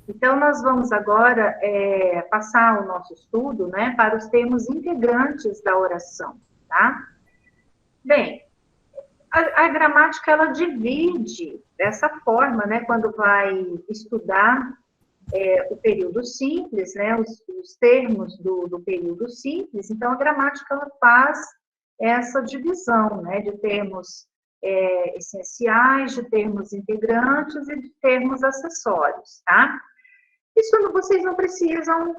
Então, nós vamos agora passar o nosso estudo, né, para os termos integrantes da oração, tá? Bem, a gramática, ela divide dessa forma, né, quando vai estudar o período simples, né, os termos do período simples. Então, a gramática, ela faz essa divisão, né, de termos essenciais, de termos integrantes e de termos acessórios, tá? Isso vocês não precisam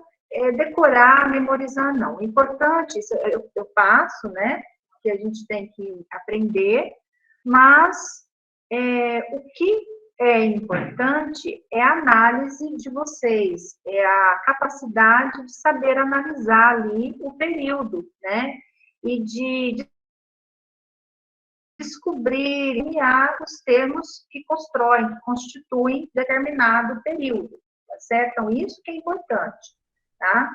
decorar, memorizar, não. O importante, isso eu passo, né, que a gente tem que aprender, mas o que é importante é a análise de vocês, é a capacidade de saber analisar ali o período, né, e de descobrir, criar os termos que constroem, que constituem determinado período, tá certo? Então, isso que é importante, tá?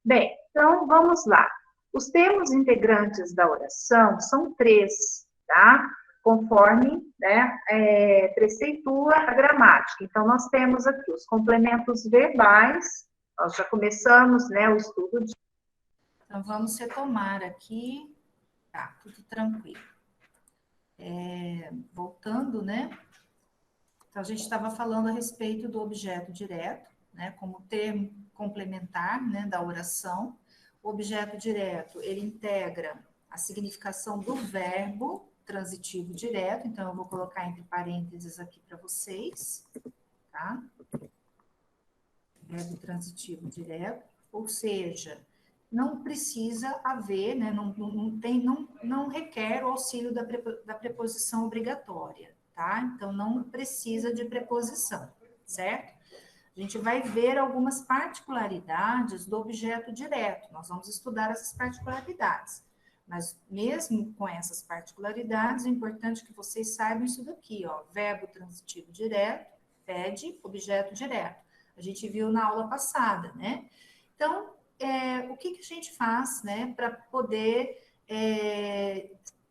Bem, então, vamos lá. Os termos integrantes da oração são três, tá? Conforme, né, preceitua a gramática. Então, nós temos aqui os complementos verbais, nós já começamos, né, o estudo de... Então, vamos retomar aqui, tá, tudo tranquilo. Voltando, né? Então, a gente estava falando a respeito do objeto direto, né, como termo complementar, né, da oração. O objeto direto, ele integra a significação do verbo transitivo direto, então eu vou colocar entre parênteses aqui para vocês, tá? Verbo transitivo direto, ou seja, não precisa haver, né, não requer o auxílio da preposição obrigatória, tá? Então, não precisa de preposição, certo? A gente vai ver algumas particularidades do objeto direto, nós vamos estudar essas particularidades. Mas mesmo com essas particularidades, é importante que vocês saibam isso daqui, ó, verbo transitivo direto, pede, objeto direto. A gente viu na aula passada, né? Então, o que a gente faz, né, para poder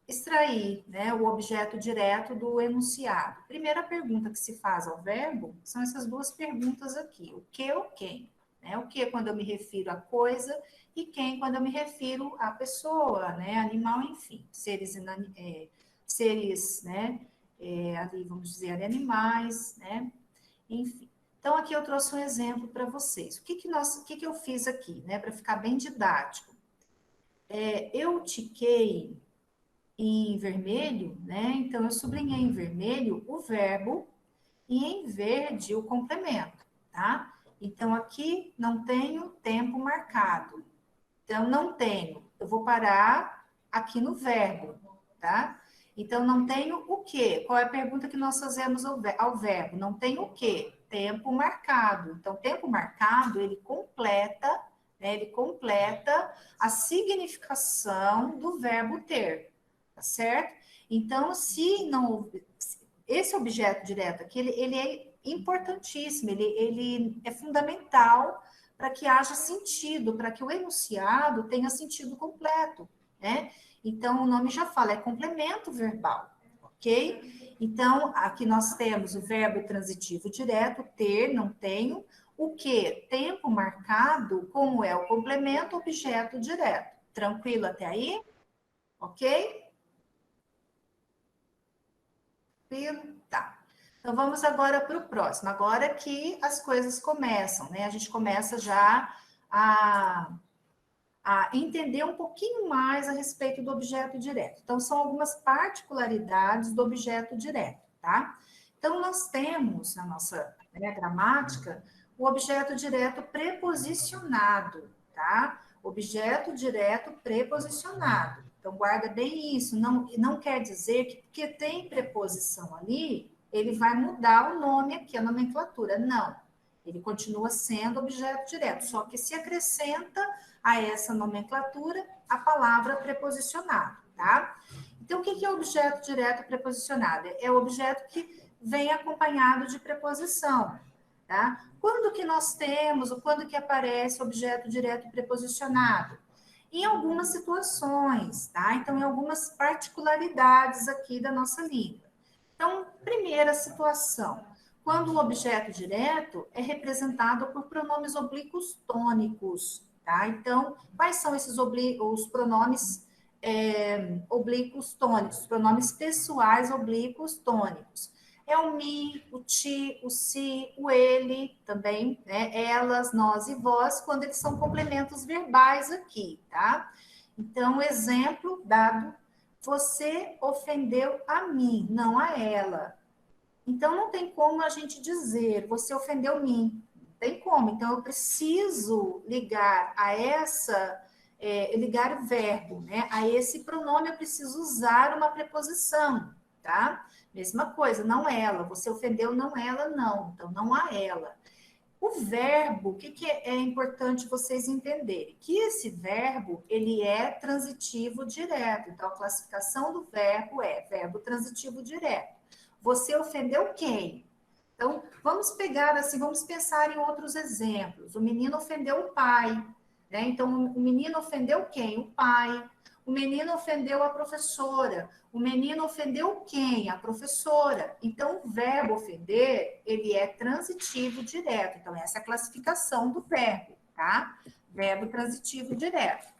extrair, né, o objeto direto do enunciado? Primeira pergunta que se faz ao verbo são essas duas perguntas aqui, o que ou quem, né? O que quando eu me refiro a coisa e quem quando eu me refiro a pessoa, né, animal, enfim, seres, né, ali vamos dizer animais, né, enfim. Então, aqui eu trouxe um exemplo para vocês. O que eu fiz aqui, né, para ficar bem didático? Eu tiquei em vermelho, né? Então, eu sublinhei em vermelho o verbo e em verde o complemento, tá? Então, aqui não tenho tempo marcado. Então, não tenho. Eu vou parar aqui no verbo, tá? Então, não tenho o quê? Qual é a pergunta que nós fazemos ao verbo? Não tenho o quê? Tempo marcado. Então, tempo marcado, ele completa, né? Ele completa a significação do verbo ter, tá certo? Então, se não... Esse objeto direto aqui, ele é importantíssimo, ele é fundamental para que haja sentido, para que o enunciado tenha sentido completo, né? Então, o nome já fala, é complemento verbal, ok? Então, aqui nós temos o verbo transitivo direto, ter, não tenho, o que? Tempo marcado, como é o complemento, objeto direto. Tranquilo até aí? Ok? Tá. Então, vamos agora para o próximo. Agora que as coisas começam, né? A gente começa já a entender um pouquinho mais a respeito do objeto direto. Então, são algumas particularidades do objeto direto, tá? Então, nós temos na nossa, né, gramática o objeto direto preposicionado, tá? Objeto direto preposicionado. Então, guarda bem isso. Não quer dizer que porque tem preposição ali, ele vai mudar o nome aqui, a nomenclatura. Não. Ele continua sendo objeto direto, só que se acrescenta a essa nomenclatura a palavra preposicionado, tá? Então, o que é objeto direto preposicionado? É o objeto que vem acompanhado de preposição, tá? Quando que nós temos, ou quando que aparece objeto direto preposicionado? Em algumas situações, tá? Então, em algumas particularidades aqui da nossa língua. Então, primeira situação, quando o objeto direto é representado por pronomes oblíquos tônicos, tá? Então, quais são esses os pronomes oblíquos tônicos, os pronomes pessoais oblíquos tônicos? É o mi, o ti, o si, o ele também, né? Elas, nós e vós, quando eles são complementos verbais aqui, tá? Então, exemplo dado, você ofendeu a mim, não a ela. Então, não tem como a gente dizer, você ofendeu mim. Não tem como. Então, eu preciso ligar a ligar o verbo, né? A esse pronome, eu preciso usar uma preposição, tá? Mesma coisa, não ela. Você ofendeu não ela, não. Então, não a ela. O verbo, o que é importante vocês entenderem? Que esse verbo, ele é transitivo direto. Então, a classificação do verbo é verbo transitivo direto. Você ofendeu quem? Então, vamos pegar assim, vamos pensar em outros exemplos. O menino ofendeu o pai, né? Então, o menino ofendeu quem? O pai. O menino ofendeu a professora. O menino ofendeu quem? A professora. Então, o verbo ofender, ele é transitivo direto. Então, essa é a classificação do verbo, tá? Verbo transitivo direto.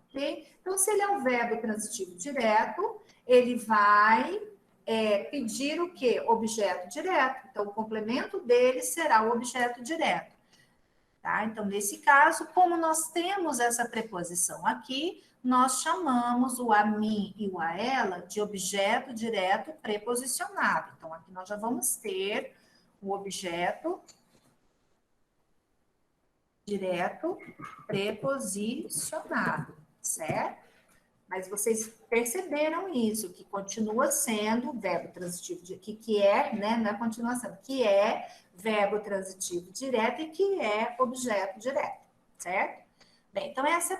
Ok? Então, se ele é um verbo transitivo direto, ele vai pedir o quê? Objeto direto. Então, o complemento dele será o objeto direto. Tá? Então, nesse caso, como nós temos essa preposição aqui, nós chamamos o a mim e o a ela de objeto direto preposicionado. Então, aqui nós já vamos ter o objeto direto preposicionado, certo? Mas vocês perceberam isso, que continua sendo verbo transitivo, que é, né, não é continuação, que é verbo transitivo direto e que é objeto direto, certo? Bem, então essa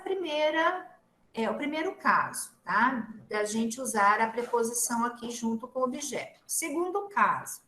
é o primeiro caso, tá? Da gente usar a preposição aqui junto com o objeto. Segundo caso,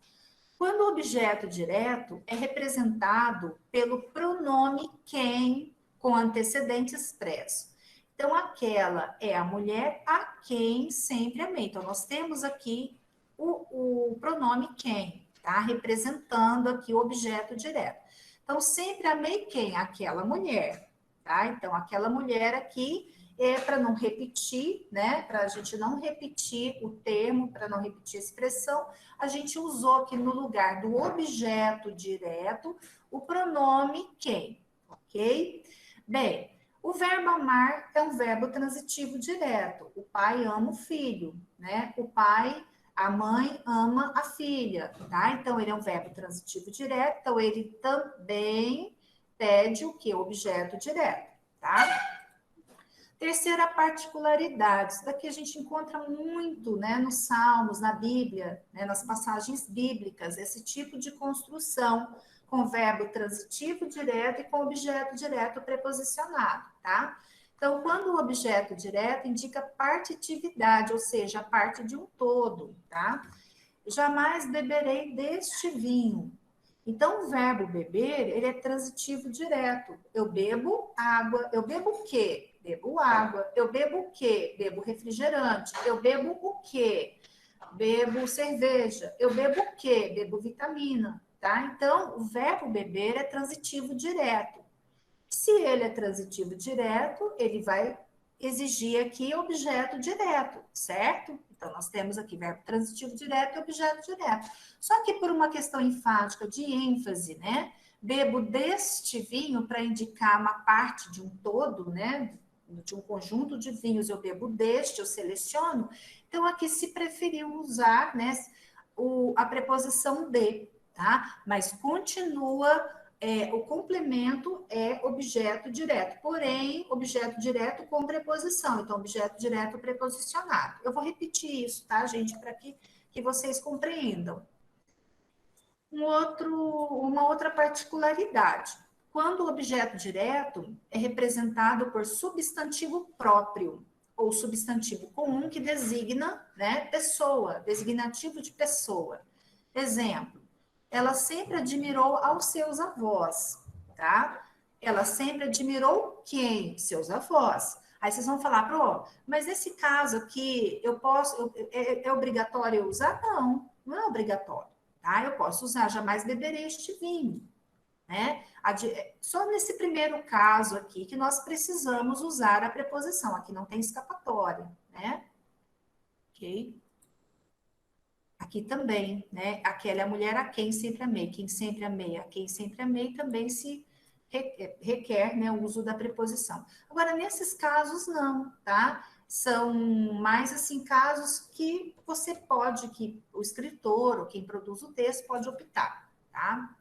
quando o objeto direto é representado pelo pronome quem com antecedente expresso. Então, aquela é a mulher a quem sempre amei. Então, nós temos aqui o pronome quem, tá? Representando aqui o objeto direto. Então, sempre amei quem? Aquela mulher, tá? Então, aquela mulher aqui é para não repetir, né? Para a gente não repetir o termo, para não repetir a expressão, a gente usou aqui no lugar do objeto direto o pronome quem, ok? Bem, o verbo amar é um verbo transitivo direto. O pai ama o filho, né? A mãe ama a filha, tá? Então, ele é um verbo transitivo direto, então ele também pede o que? Objeto direto, tá? Terceira particularidade, isso daqui a gente encontra muito, né, nos Salmos, na Bíblia, né, nas passagens bíblicas, esse tipo de construção com verbo transitivo direto e com objeto direto preposicionado, tá? Então, quando o objeto direto indica partitividade, ou seja, a parte de um todo, tá? Jamais beberei deste vinho. Então, o verbo beber, ele é transitivo direto. Eu bebo água. Eu bebo o quê? Bebo água. Eu bebo o quê? Bebo refrigerante. Eu bebo o quê? Bebo cerveja. Eu bebo o quê? Bebo vitamina, tá? Então, o verbo beber é transitivo direto. Se ele é transitivo direto, ele vai exigir aqui objeto direto, certo? Então, nós temos aqui verbo transitivo direto e objeto direto. Só que por uma questão enfática de ênfase, né? Bebo deste vinho para indicar uma parte de um todo, né? De um conjunto de vinhos, eu bebo deste, eu seleciono. Então, aqui se preferiu usar, né, a preposição de, tá? Mas continua o complemento é objeto direto, porém, objeto direto com preposição, então, objeto direto preposicionado. Eu vou repetir isso, tá, gente, para que vocês compreendam. Uma outra particularidade. Quando o objeto direto é representado por substantivo próprio, ou substantivo comum que designa, né, pessoa, designativo de pessoa. Exemplo, ela sempre admirou aos seus avós, tá? Ela sempre admirou quem? Seus avós. Aí vocês vão falar, mas nesse caso aqui, é obrigatório eu usar? Não, não é obrigatório, tá? Eu posso usar jamais beberei este vinho, né? Só nesse primeiro caso aqui que nós precisamos usar a preposição, aqui não tem escapatória, né? Ok? Aqui também, né? Aquela é a mulher a quem sempre amei, quem sempre amei, a quem sempre amei também se requer, né, o uso da preposição. Agora, nesses casos, não, tá? São mais, assim, casos que você pode, que o escritor ou quem produz o texto pode optar, tá?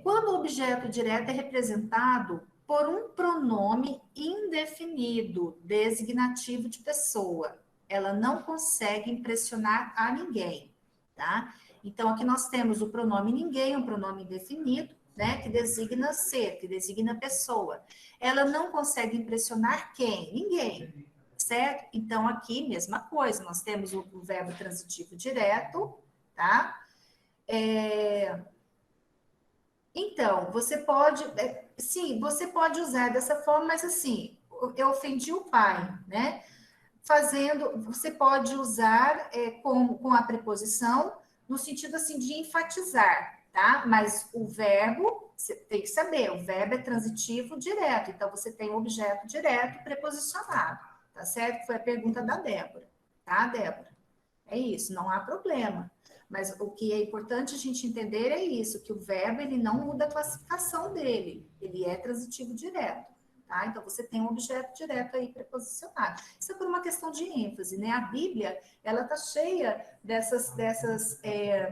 Quando o objeto direto é representado por um pronome indefinido, designativo de pessoa, ela não consegue impressionar a ninguém, tá? Então, aqui nós temos o pronome ninguém, um pronome indefinido, né, que designa ser, que designa pessoa. Ela não consegue impressionar quem? Ninguém, certo? Então, aqui, mesma coisa, nós temos o verbo transitivo direto, tá? Então, você pode, sim, você pode usar dessa forma, mas assim, eu ofendi o pai, né? Você pode usar com a preposição no sentido assim de enfatizar, tá? Mas o verbo, você tem que saber, o verbo é transitivo direto, então você tem o objeto direto preposicionado, tá certo? Foi a pergunta da Débora, tá, Débora? É isso, não há problema. Mas o que é importante a gente entender é isso, que o verbo ele não muda a classificação dele, ele é transitivo direto. Tá? Então, você tem um objeto direto aí preposicionado. Isso é por uma questão de ênfase, né? A Bíblia, ela está cheia dessas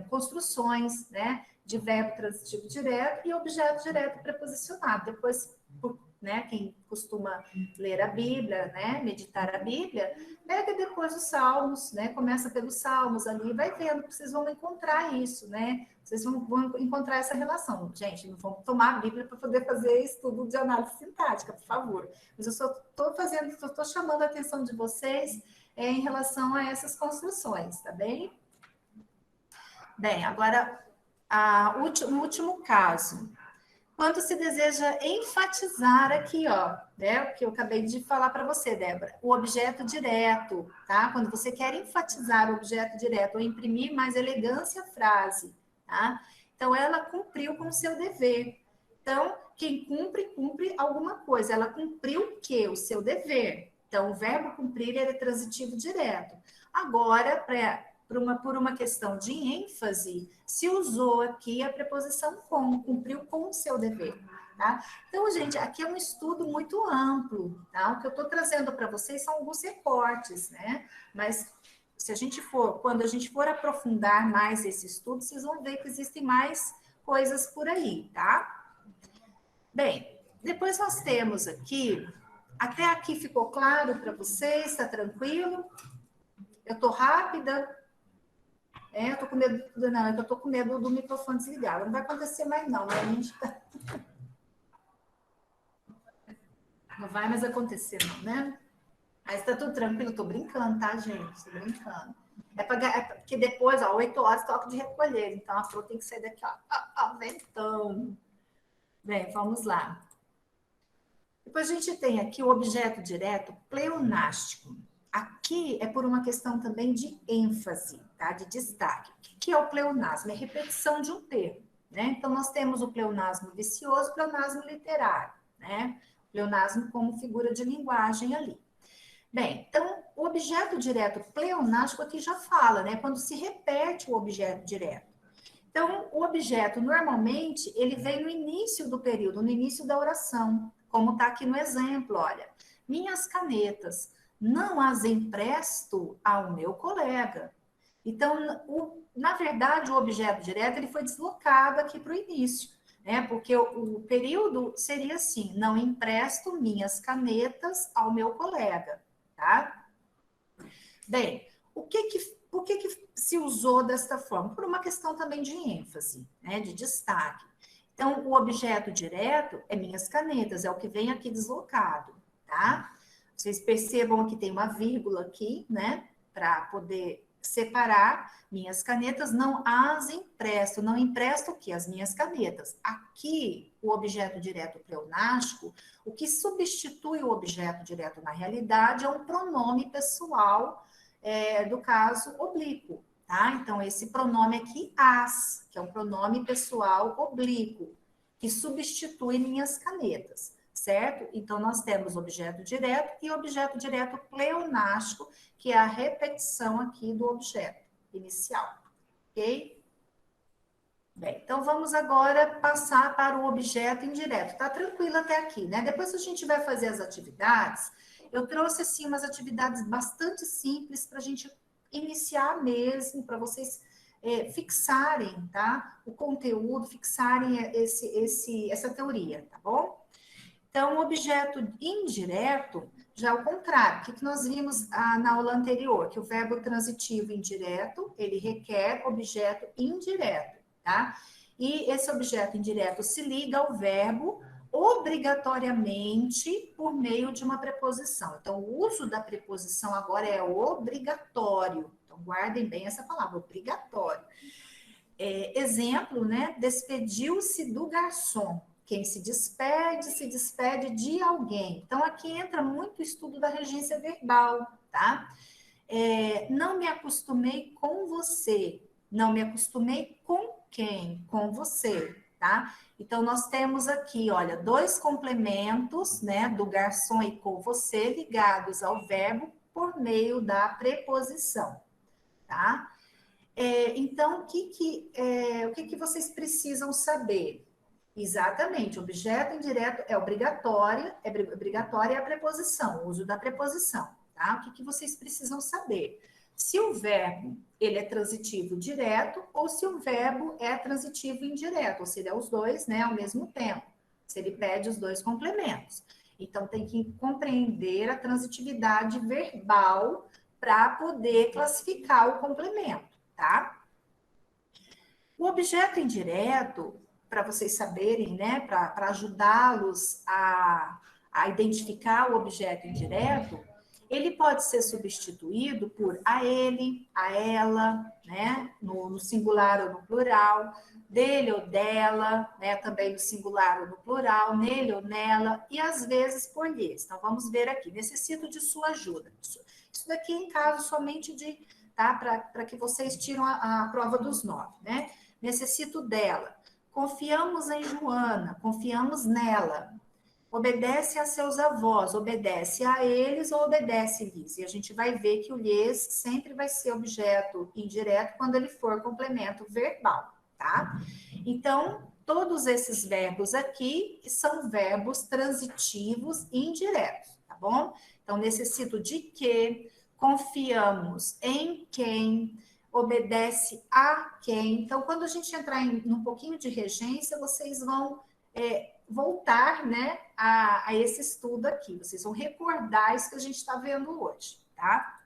construções, né? De verbo transitivo direto e objeto direto preposicionado. Depois, né? Quem costuma ler a Bíblia, né? Meditar a Bíblia, pega depois os Salmos, né? Começa pelos Salmos ali, vai vendo que vocês vão encontrar isso, né? Vocês vão encontrar essa relação. Gente, não vamos tomar a Bíblia para poder fazer estudo de análise sintática, por favor. Mas eu só estou chamando a atenção de vocês em relação a essas construções, tá bem? Bem, agora, no último caso, quando se deseja enfatizar aqui, ó, né, o que eu acabei de falar para você, Débora, o objeto direto, tá? Quando você quer enfatizar o objeto direto ou imprimir mais elegância à frase, tá? Então, ela cumpriu com o seu dever. Então, quem cumpre, cumpre alguma coisa. Ela cumpriu o quê? O seu dever. Então, o verbo cumprir é transitivo direto. Agora, por uma questão de ênfase, se usou aqui a preposição com, cumpriu com o seu dever. Tá? Então, gente, aqui é um estudo muito amplo. Tá? O que eu estou trazendo para vocês são alguns recortes, né? Mas quando a gente for aprofundar mais esse estudo, vocês vão ver que existem mais coisas por aí, tá? Bem, depois nós temos aqui, até aqui ficou claro para vocês, está tranquilo? Eu estou rápida? Eu tô com medo, não, eu tô com medo do microfone desligado. Não vai acontecer mais, não, né? A gente tá... Não vai mais acontecer, não, né? Mas tá tudo tranquilo, tô brincando, tá, gente? Tô brincando. Porque depois, ó, 8 horas, toque de recolher. Então, a flor tem que sair daqui, ó, ventando. Bem, vamos lá. Depois a gente tem aqui o objeto direto pleonástico. Aqui é por uma questão também de ênfase, tá? De destaque. O que é o pleonasmo? É repetição de um termo, né? Então, nós temos o pleonasmo vicioso, o pleonasmo literário, né? O pleonasmo como figura de linguagem ali. Bem, então, o objeto direto pleonástico aqui já fala, né? Quando se repete o objeto direto. Então, o objeto, normalmente, ele vem no início do período, no início da oração, como está aqui no exemplo, olha. Minhas canetas, não as empresto ao meu colega. Então, na verdade, o objeto direto ele foi deslocado aqui para o início, né? Porque o período seria assim: não empresto minhas canetas ao meu colega, tá? Bem, por que se usou desta forma? Por uma questão também de ênfase, né? De destaque. Então, o objeto direto é minhas canetas, é o que vem aqui deslocado, tá? Vocês percebam que tem uma vírgula aqui, né? Para poder separar minhas canetas, não as empresto. Não empresto o quê? As minhas canetas. Aqui, o objeto direto pleonástico, o que substitui o objeto direto na realidade é um pronome pessoal do caso oblíquo, tá? Então, esse pronome aqui, as, que é um pronome pessoal oblíquo, que substitui minhas canetas, certo? Então, nós temos objeto direto e objeto direto pleonástico, que é a repetição aqui do objeto inicial, ok? Bem, então vamos agora passar para o objeto indireto. Tá tranquilo até aqui, né? Depois a gente vai fazer as atividades. Eu trouxe, assim, umas atividades bastante simples para a gente iniciar mesmo, para vocês fixarem, tá? O conteúdo, fixarem essa teoria, tá bom? Então, o objeto indireto, já ao contrário, o que nós vimos na aula anterior? Que o verbo transitivo indireto, ele requer objeto indireto, tá? E esse objeto indireto se liga ao verbo obrigatoriamente por meio de uma preposição. Então, o uso da preposição agora é obrigatório. Então, guardem bem essa palavra, obrigatório. Exemplo, né? Despediu-se do garçom. Quem se despede de alguém. Então, aqui entra muito o estudo da regência verbal, tá? Não me acostumei com você. Não me acostumei com quem? Com você, tá? Então, nós temos aqui, olha, dois complementos, né, do garçom e com você, ligados ao verbo por meio da preposição, tá? Então, o que vocês precisam saber? Exatamente, objeto indireto é obrigatória a preposição, o uso da preposição, tá? O que vocês precisam saber? Se o verbo, ele é transitivo direto ou se o verbo é transitivo indireto, ou se ele é os dois, né, ao mesmo tempo, se ele pede os dois complementos. Então, tem que compreender a transitividade verbal para poder classificar o complemento, tá? O objeto indireto, para vocês saberem, né, para ajudá-los a identificar o objeto indireto, ele pode ser substituído por a ele, a ela, né, no singular ou no plural, dele ou dela, né, também no singular ou no plural, nele ou nela, e às vezes por lhes. Então, vamos ver aqui. Necessito de sua ajuda. Isso daqui é em caso somente de, tá, para que vocês tiram a prova dos 9, né? Necessito dela. Confiamos em Joana, confiamos nela. Obedece a seus avós, obedece a eles ou obedece-lhes. E a gente vai ver que o lhes sempre vai ser objeto indireto quando ele for complemento verbal, tá? Então, todos esses verbos aqui são verbos transitivos indiretos, tá bom? Então, necessito de que, confiamos em quem, obedece a quem. Então, quando a gente entrar num pouquinho de regência, vocês vão voltar, né, a esse estudo aqui. Vocês vão recordar isso que a gente está vendo hoje, tá?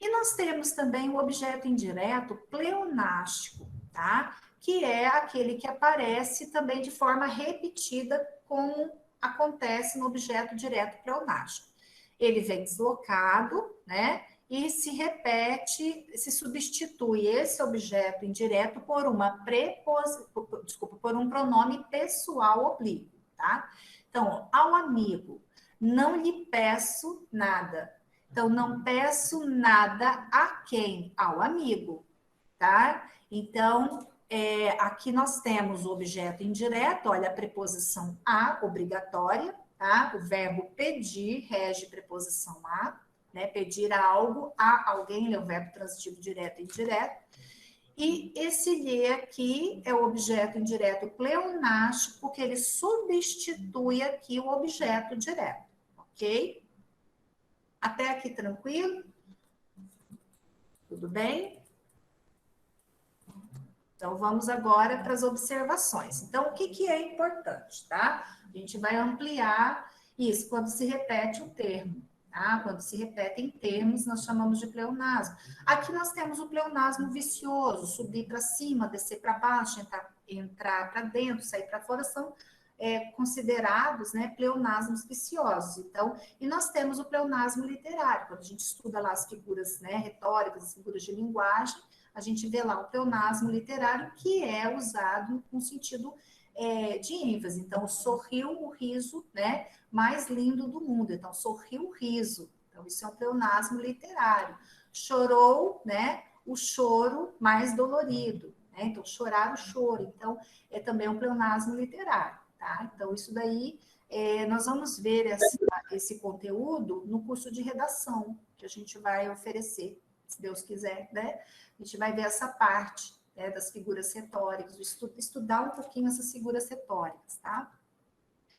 E nós temos também o objeto indireto pleonástico, tá? Que é aquele que aparece também de forma repetida, como acontece no objeto direto pleonástico. Ele vem deslocado, né? E se repete, se substitui esse objeto indireto por por um pronome pessoal oblíquo, tá? Então, ao amigo, não lhe peço nada. Então, não peço nada a quem? Ao amigo, tá? Então, aqui nós temos o objeto indireto, olha a preposição a, obrigatória, tá? O verbo pedir rege preposição a, né? Pedir algo a alguém, é o verbo transitivo direto e indireto. E esse lhe aqui é o objeto indireto pleonástico, porque ele substitui aqui o objeto direto, ok? Até aqui tranquilo? Tudo bem? Então, vamos agora para as observações. Então, o que é importante, tá? A gente vai ampliar isso quando se repete o termo, tá? Quando se repetem termos, nós chamamos de pleonasmo. Aqui nós temos o pleonasmo vicioso, subir para cima, descer para baixo, entrar para dentro, sair para fora, são considerados, né, pleonasmos viciosos. Então, e nós temos o pleonasmo literário, quando a gente estuda lá as figuras, né, retóricas, as figuras de linguagem, a gente vê lá o pleonasmo literário, que é usado com sentido de ênfase. Então, sorriu o riso, né, mais lindo do mundo. Então, sorriu o riso. Então, isso é um pleonasmo literário. Chorou, né, o choro mais dolorido, né? Então, chorar o choro. Então, é também um pleonasmo literário, tá? Então, isso daí, nós vamos ver esse conteúdo no curso de redação que a gente vai oferecer, se Deus quiser, né? A gente vai ver essa parte, né, das figuras retóricas, estudar um pouquinho essas figuras retóricas, tá?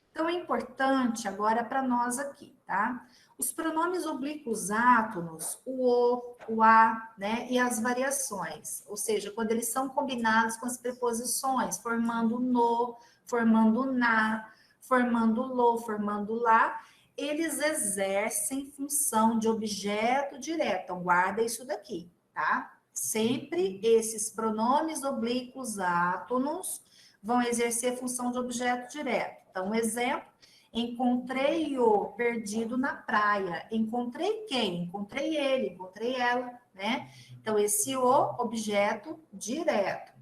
Então, é importante agora para nós aqui, tá? Os pronomes oblíquos átonos, o a, né, e as variações, ou seja, quando eles são combinados com as preposições, formando no, formando na, formando lo, formando lá, eles exercem função de objeto direto. Então, guarda isso daqui, tá? Sempre esses pronomes oblíquos átonos vão exercer função de objeto direto. Então, um exemplo, encontrei-o perdido na praia. Encontrei quem? Encontrei ele, encontrei ela, né? Então, esse o, objeto direto.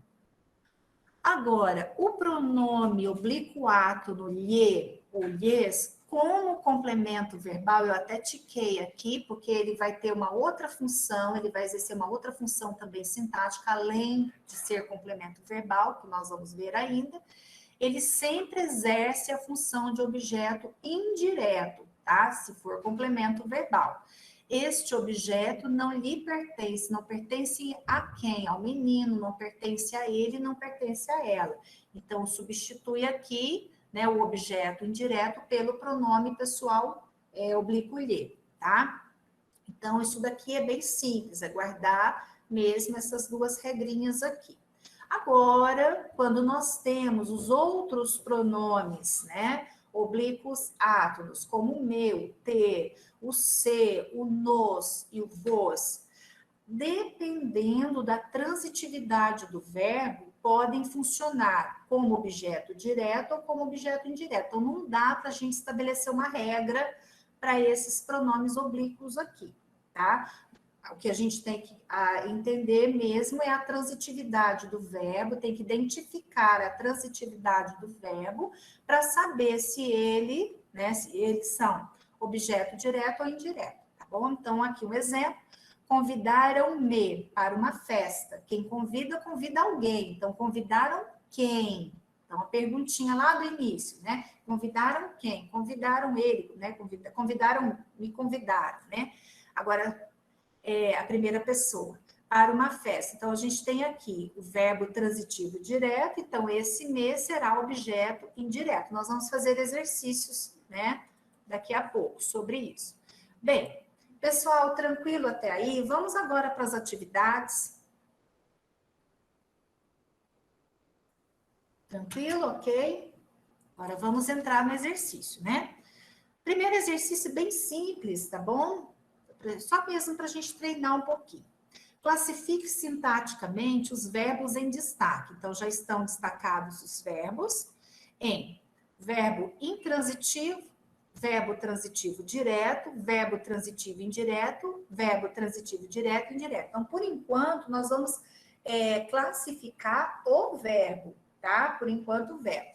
Agora, o pronome oblíquo átono lhe ou lhes, como complemento verbal, eu até tiquei aqui, porque ele vai ter uma outra função, ele vai exercer uma outra função também sintática, além de ser complemento verbal, que nós vamos ver ainda. Ele sempre exerce a função de objeto indireto, tá? Se for complemento verbal. Este objeto não lhe pertence, não pertence a quem? Ao menino, não pertence a ele, não pertence a ela. Então, substitui aqui, né, o objeto indireto pelo pronome pessoal oblíquo lhe, tá? Então, isso daqui é bem simples, é guardar mesmo essas duas regrinhas aqui. Agora, quando nós temos os outros pronomes, né, oblíquos átonos, como o meu, ter, o ser, o nos e o vos, dependendo da transitividade do verbo, podem funcionar como objeto direto ou como objeto indireto. Então, não dá para a gente estabelecer uma regra para esses pronomes oblíquos aqui, tá? O que a gente tem que entender mesmo é a transitividade do verbo, tem que identificar a transitividade do verbo para saber se ele, né, se eles são objeto direto ou indireto, tá bom? Então, aqui um exemplo. Convidaram-me para uma festa. Quem convida, convida alguém. Então, convidaram quem? Então, a perguntinha lá do início, né? Convidaram quem? Convidaram ele, né? Convidaram, me convidaram, né? Agora, a primeira pessoa, para uma festa. Então, a gente tem aqui o verbo transitivo direto, então esse me será objeto indireto. Nós vamos fazer exercícios, né, daqui a pouco sobre isso. Bem, pessoal, tranquilo até aí? Vamos agora para as atividades. Tranquilo, ok? Agora vamos entrar no exercício, né? Primeiro exercício bem simples, tá bom? Só mesmo para a gente treinar um pouquinho. Classifique sintaticamente os verbos em destaque. Então, já estão destacados os verbos em verbo intransitivo, verbo transitivo direto, verbo transitivo indireto, verbo transitivo direto e indireto. Então, por enquanto, nós vamos classificar o verbo, tá? Por enquanto, o verbo.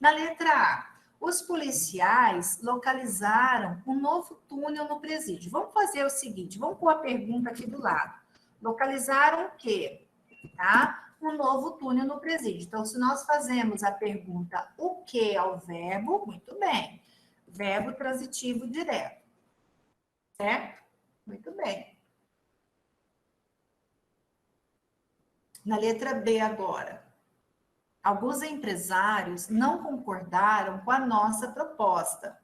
Na letra A, os policiais localizaram um novo túnel no presídio. Vamos fazer o seguinte, vamos pôr a pergunta aqui do lado. Localizaram o quê? Tá? Um novo túnel no presídio. Então, se nós fazemos a pergunta o que ao verbo, muito bem. Verbo transitivo direto. Certo? Muito bem. Na letra B agora. Alguns empresários não concordaram com a nossa proposta.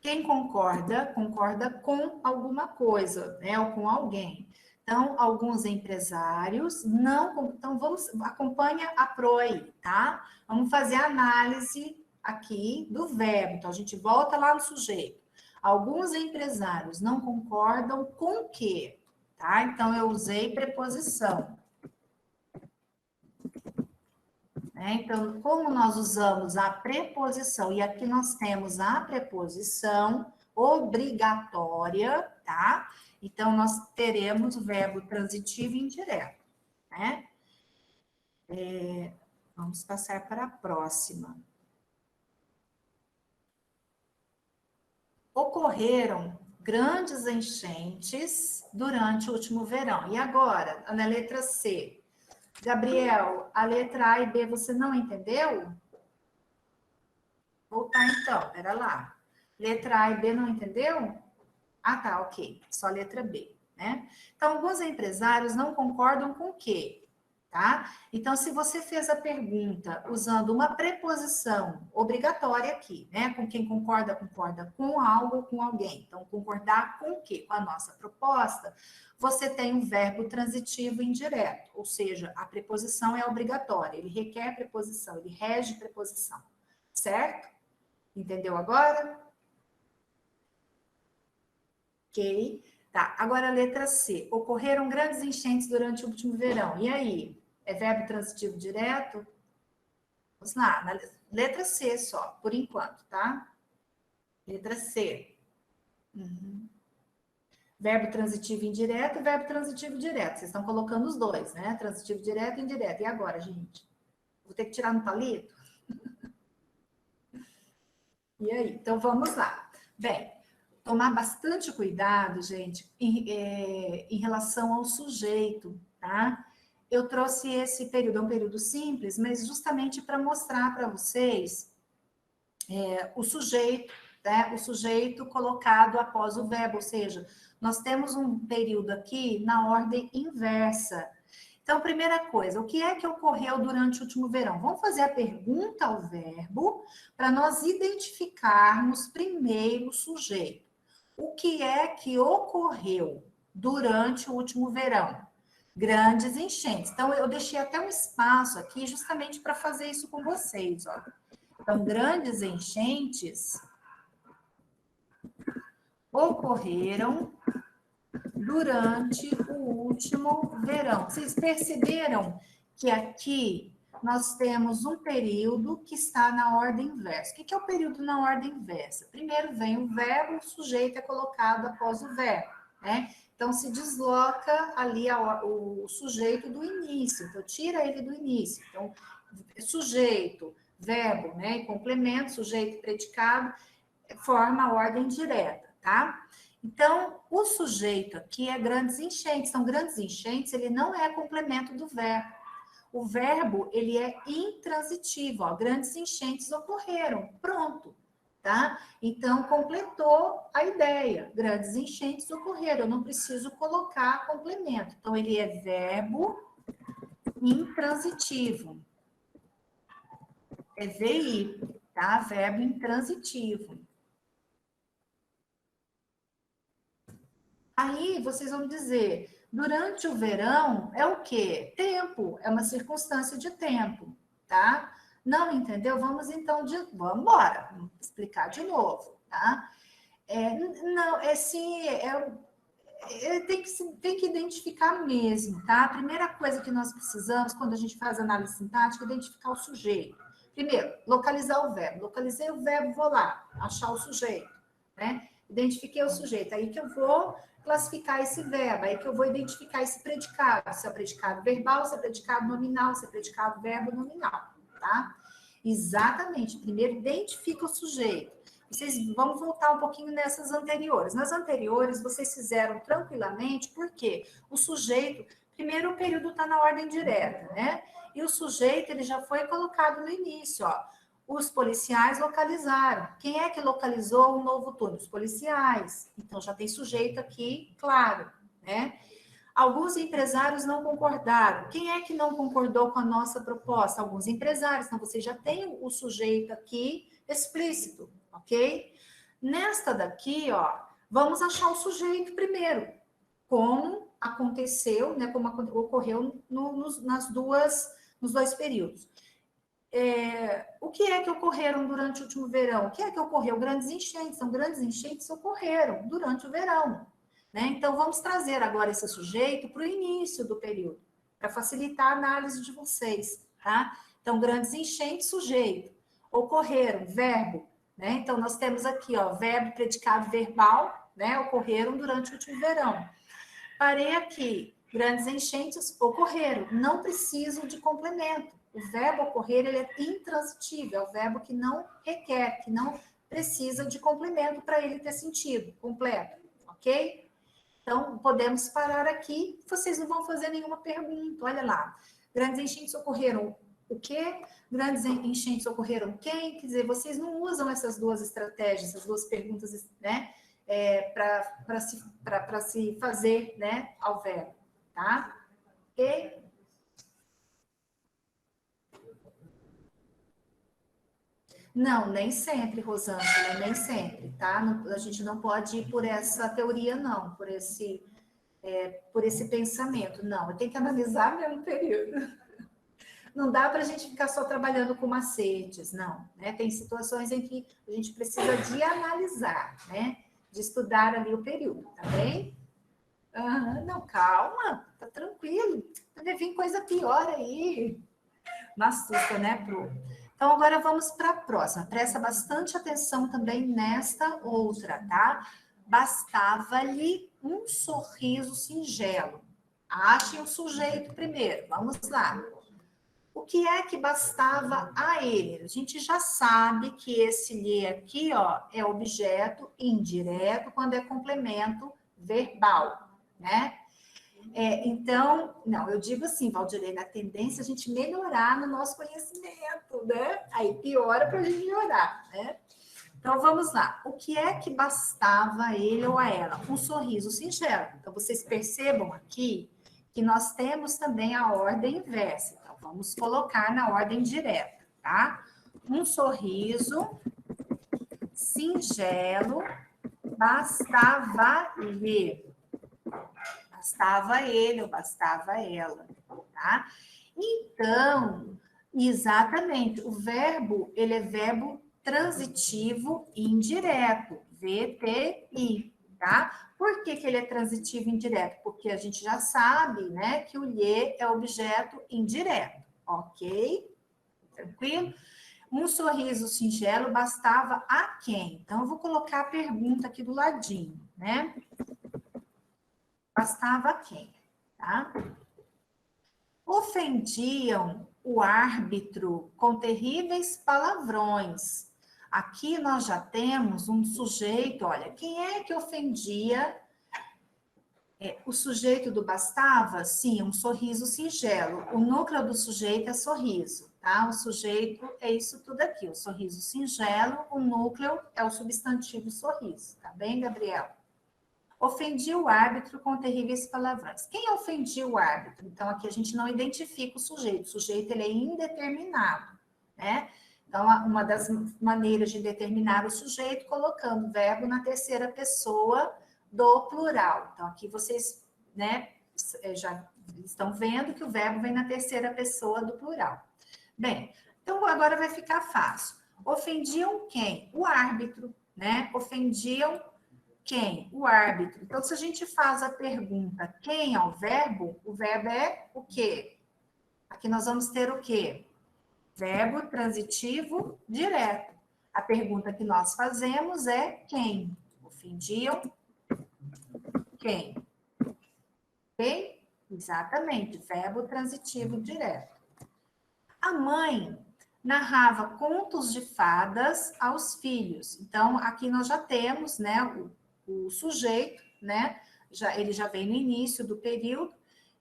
Quem concorda, concorda com alguma coisa, né? Ou com alguém. Então, alguns empresários não... Então, acompanha a pro aí, tá? Vamos fazer a análise aqui do verbo. Então, a gente volta lá no sujeito. Alguns empresários não concordam com o quê? Tá? Então, eu usei preposição. Então, como nós usamos a preposição, e aqui nós temos a preposição obrigatória, tá? Então, nós teremos o verbo transitivo e indireto, né? Vamos passar para a próxima. Ocorreram grandes enchentes durante o último verão. E agora, na letra C? Gabriel, a letra A e B você não entendeu? Voltar então, pera lá. Letra A e B não entendeu? Ah, tá, ok. Só a letra B, né? Então, alguns empresários não concordam com o quê? Tá? Então, se você fez a pergunta usando uma preposição obrigatória aqui, né? Com quem concorda, concorda com algo, com alguém. Então, concordar com o quê? Com a nossa proposta, você tem um verbo transitivo indireto, ou seja, a preposição é obrigatória, ele requer preposição, ele rege preposição, certo? Entendeu agora? Ok. Tá, agora a letra C. Ocorreram grandes enchentes durante o último verão. E aí? É verbo transitivo direto? Vamos lá, na letra C só, por enquanto, tá? Letra C. Uhum. Verbo transitivo indireto e verbo transitivo direto. Vocês estão colocando os dois, né? Transitivo direto e indireto. E agora, gente? Vou ter que tirar no palito? E aí? Então, vamos lá. Bem, tomar bastante cuidado, gente, em relação ao sujeito, tá? Eu trouxe esse período, é um período simples, mas justamente para mostrar para vocês o sujeito, né? O sujeito colocado após o verbo, ou seja, nós temos um período aqui na ordem inversa. Então, primeira coisa, o que é que ocorreu durante o último verão? Vamos fazer a pergunta ao verbo para nós identificarmos primeiro o sujeito. O que é que ocorreu durante o último verão? Grandes enchentes. Então, eu deixei até um espaço aqui justamente para fazer isso com vocês. Ó. Então, grandes enchentes ocorreram durante o último verão. Vocês perceberam que aqui nós temos um período que está na ordem inversa. O que é o período na ordem inversa? Primeiro vem o verbo, o sujeito é colocado após o verbo, né? Então, se desloca ali o sujeito do início. Então, tira ele do início. Então, sujeito, verbo, né? E complemento, sujeito e predicado, forma a ordem direta, tá? Então, o sujeito aqui é grandes enchentes. São grandes enchentes, ele não é complemento do verbo. O verbo, ele é intransitivo. Ó, grandes enchentes ocorreram. Pronto, tá? Então, completou a ideia. Grandes enchentes ocorreram. Eu não preciso colocar complemento. Então, ele é verbo intransitivo. É VI, tá? Verbo intransitivo. Aí vocês vão dizer, durante o verão é o quê? Tempo, é uma circunstância de tempo, tá? Não entendeu? Vamos então, vamos embora, vamos explicar de novo, tá? Não, é sim, tem que identificar mesmo, tá? A primeira coisa que nós precisamos, quando a gente faz análise sintática, é identificar o sujeito. Primeiro, localizar o verbo. Localizei o verbo, vou lá, achar o sujeito, né? Identifiquei o sujeito, aí que eu vou classificar esse verbo, aí que eu vou identificar esse predicado, se é predicado verbal, se é predicado nominal, se é predicado verbo nominal, tá? Exatamente, primeiro identifica o sujeito. Vocês vão voltar um pouquinho nessas anteriores. Nas anteriores, vocês fizeram tranquilamente, porque o sujeito, primeiro o período está na ordem direta, né? E o sujeito, ele já foi colocado no início, ó. Os policiais localizaram. Quem é que localizou o novo túnel? Os policiais. Então, já tem sujeito aqui, claro, né? Alguns empresários não concordaram. Quem é que não concordou com a nossa proposta? Alguns empresários. Então, você já tem o sujeito aqui explícito, ok? Nesta daqui, ó, vamos achar o sujeito primeiro. Como aconteceu, né? Como ocorreu nos dois períodos. O que é que ocorreram durante o último verão? O que é que ocorreu? Grandes enchentes. Então, grandes enchentes ocorreram durante o verão. Né? Então, vamos trazer agora esse sujeito para o início do período, para facilitar a análise de vocês. Tá? Então, grandes enchentes, sujeito. Ocorreram, verbo. Né? Então, nós temos aqui, ó, verbo, predicado verbal, né? Ocorreram durante o último verão. Parei aqui. Grandes enchentes ocorreram. Não preciso de complemento. O verbo ocorrer, ele é intransitivo, é o verbo que não requer, que não precisa de complemento para ele ter sentido completo, ok? Então, podemos parar aqui, vocês não vão fazer nenhuma pergunta, olha lá. Grandes enchentes ocorreram o quê? Grandes enchentes ocorreram quem? Quer dizer, vocês não usam essas duas estratégias, essas duas perguntas, né? Para se fazer, né, ao verbo, tá? Ok? Não, nem sempre, Rosângela, nem sempre, tá? A gente não pode ir por essa teoria, não, por esse pensamento. Não, eu tenho que analisar mesmo o período. Não dá para a gente ficar só trabalhando com macetes, não. Né? Tem situações em que a gente precisa de analisar, né? De estudar ali o período, tá bem? Não, calma, tá tranquilo. Vai vir coisa pior aí. Não assusta, né, Pro? Então, agora vamos para a próxima. Presta bastante atenção também nesta outra, tá? Bastava-lhe um sorriso singelo. Achem o sujeito primeiro. Vamos lá. O que é que bastava a ele? A gente já sabe que esse lhe aqui, ó, é objeto indireto quando é complemento verbal, né? Então, não, eu digo assim, Valdirei, na tendência a gente melhorar no nosso conhecimento, né? Aí piora para a gente melhorar, né? Então, vamos lá. O que é que bastava a ele ou a ela? Um sorriso singelo. Então, vocês percebam aqui que nós temos também a ordem inversa. Então, vamos colocar na ordem direta, tá? Um sorriso singelo bastava-lhe. Bastava ele ou bastava ela, tá? Então, exatamente, o verbo, ele é verbo transitivo indireto, VTI, tá? Por que ele é transitivo indireto? Porque a gente já sabe, né, que o lhe é objeto indireto, ok? Tranquilo? Um sorriso singelo bastava a quem? Então, eu vou colocar a pergunta aqui do ladinho, né? Bastava a quem, tá? Ofendiam o árbitro com terríveis palavrões. Aqui nós já temos um sujeito, olha, quem é que ofendia? O sujeito do bastava? Sim, um sorriso singelo. O núcleo do sujeito é sorriso, tá? O sujeito é isso tudo aqui, o sorriso singelo, o núcleo é o substantivo sorriso, tá bem, Gabriel? Ofendia o árbitro com terríveis palavrões. Quem ofendia o árbitro? Então, aqui a gente não identifica o sujeito. O sujeito, ele é indeterminado, né? Então, uma das maneiras de determinar o sujeito, colocando o verbo na terceira pessoa do plural. Então, aqui vocês, né, já estão vendo que o verbo vem na terceira pessoa do plural. Bem, então agora vai ficar fácil. Ofendiam quem? O árbitro, né? Ofendiam quem? O árbitro. Então, se a gente faz a pergunta quem é o verbo é o quê? Aqui nós vamos ter o quê? Verbo transitivo direto. A pergunta que nós fazemos é quem? Ofendiam quem? Ok? Exatamente, verbo transitivo direto. A mãe narrava contos de fadas aos filhos. Então, aqui nós já temos, né, o sujeito, né? Ele já vem no início do período.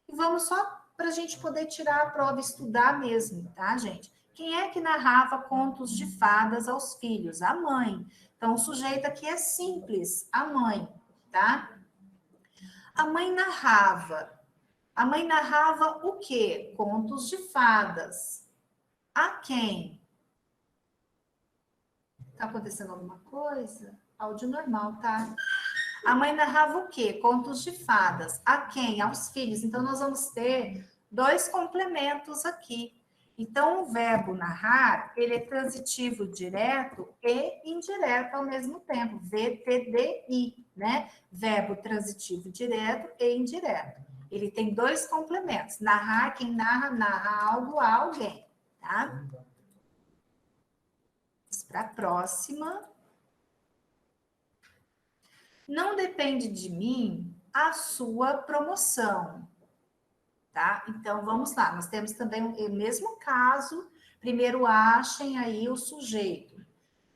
E vamos só para a gente poder tirar a prova e estudar mesmo, tá, gente? Quem é que narrava contos de fadas aos filhos? A mãe. Então, o sujeito aqui é simples, a mãe, tá? A mãe narrava. A mãe narrava o quê? Contos de fadas. A quem? Tá acontecendo alguma coisa? Áudio normal, tá? A mãe narrava o quê? Contos de fadas. A quem? Aos filhos. Então, nós vamos ter dois complementos aqui. Então, o verbo narrar, ele é transitivo direto e indireto ao mesmo tempo. VTDI, né? Verbo transitivo direto e indireto. Ele tem dois complementos. Narrar, quem narra, narra algo a alguém, tá? Vamos para a próxima. Não depende de mim a sua promoção, tá? Então, vamos lá. Nós temos também o mesmo caso. Primeiro, achem aí o sujeito.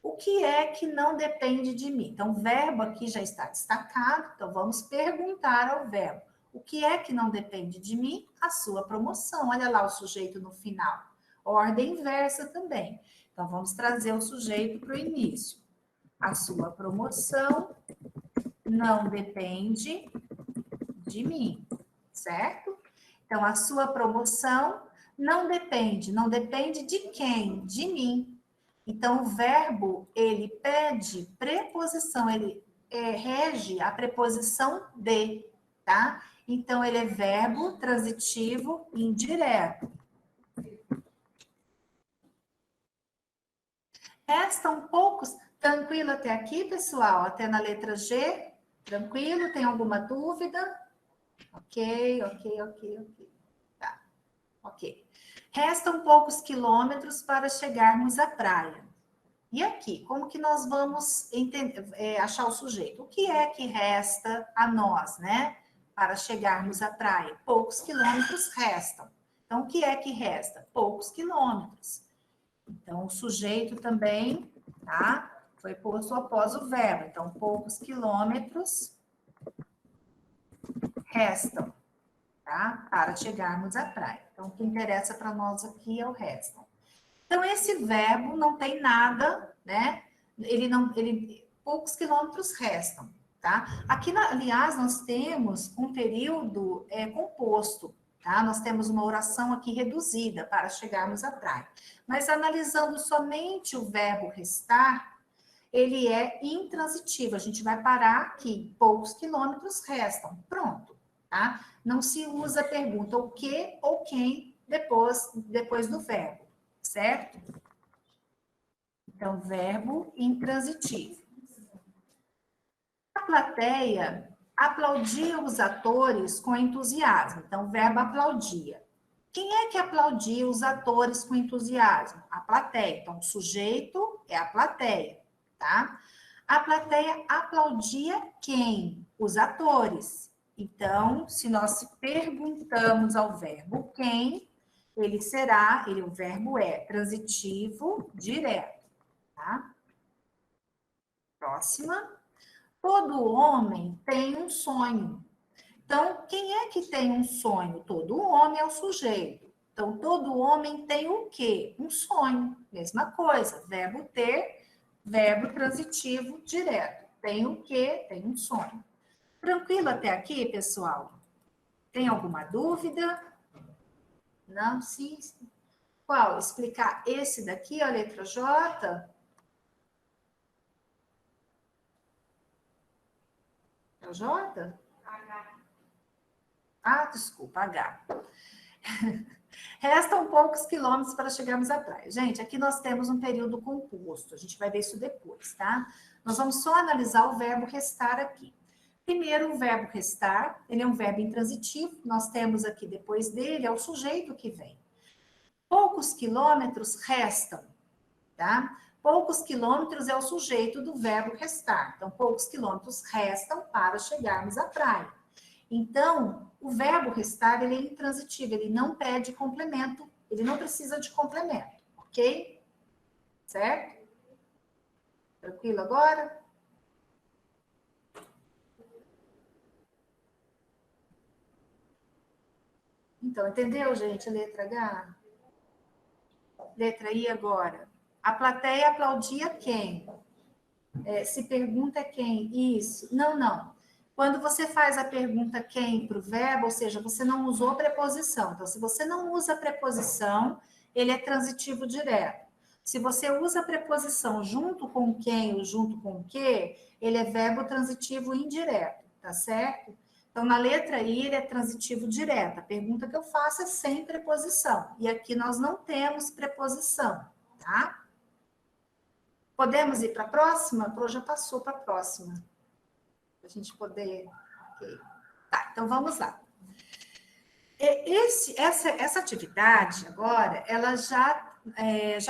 O que é que não depende de mim? Então, o verbo aqui já está destacado, então vamos perguntar ao verbo. O que é que não depende de mim? A sua promoção. Olha lá o sujeito no final. Ordem inversa também. Então, vamos trazer o sujeito para o início. A sua promoção não depende de mim, certo? Então, a sua promoção não depende de quem? De mim. Então, o verbo, ele pede preposição, ele rege a preposição de, tá? Então, ele é verbo transitivo indireto. Restam poucos. Tranquilo até aqui, pessoal? Até na letra G? Tranquilo? Tem alguma dúvida? Ok. Tá, ok. Restam poucos quilômetros para chegarmos à praia. E aqui, como que nós vamos achar o sujeito? O que é que resta a nós, né? Para chegarmos à praia? Poucos quilômetros restam. Então, o que é que resta? Poucos quilômetros. Então, o sujeito também, tá? Foi posto após o verbo. Então, poucos quilômetros restam, tá? Para chegarmos à praia. Então, o que interessa para nós aqui é o restam. Então, esse verbo não tem nada, né? Poucos quilômetros restam, tá? Aqui, aliás, nós temos um período composto, tá? Nós temos uma oração aqui reduzida para chegarmos à praia. Mas analisando somente o verbo restar, ele é intransitivo. A gente vai parar aqui. Poucos quilômetros restam. Pronto, tá? Não se usa a pergunta o que ou quem depois do verbo, certo? Então, verbo intransitivo. A plateia aplaudia os atores com entusiasmo. Então, verbo aplaudia. Quem é que aplaudia os atores com entusiasmo? A plateia. Então, o sujeito é a plateia, tá? A plateia aplaudia quem? Os atores. Então, se nós perguntamos ao verbo quem, o verbo é transitivo direto, tá? Próxima. Todo homem tem um sonho. Então, quem é que tem um sonho? Todo homem é o sujeito. Então, todo homem tem o quê? Um sonho. Mesma coisa. Verbo ter, verbo transitivo direto. Tem o quê? Tem um sonho. Tranquilo até aqui, pessoal? Tem alguma dúvida? Não? Sim. Qual? Explicar esse daqui, a letra J? É o J? Ah, desculpa, H. Restam poucos quilômetros para chegarmos à praia. Gente, aqui nós temos um período composto. A gente vai ver isso depois, tá? Nós vamos só analisar o verbo restar aqui. Primeiro, o verbo restar, ele é um verbo intransitivo. Nós temos aqui, depois dele, é o sujeito que vem. Poucos quilômetros restam, tá? Poucos quilômetros é o sujeito do verbo restar. Então, poucos quilômetros restam para chegarmos à praia. Então, o verbo restar, ele é intransitivo, ele não pede complemento, ele não precisa de complemento, ok? Certo? Tranquilo agora? Então, entendeu, gente? Letra H? Letra I agora. A plateia aplaudia quem? Se pergunta quem? Isso. Não. Quando você faz a pergunta quem para o verbo, ou seja, você não usou preposição. Então, se você não usa preposição, ele é transitivo direto. Se você usa preposição junto com quem ou junto com o que, ele é verbo transitivo indireto, tá certo? Então, na letra I, ele é transitivo direto. A pergunta que eu faço é sem preposição. E aqui nós não temos preposição, tá? Podemos ir para a próxima? A Pro já passou para a próxima. Para a gente poder... Okay. Tá, então vamos lá. Essa atividade, agora, ela já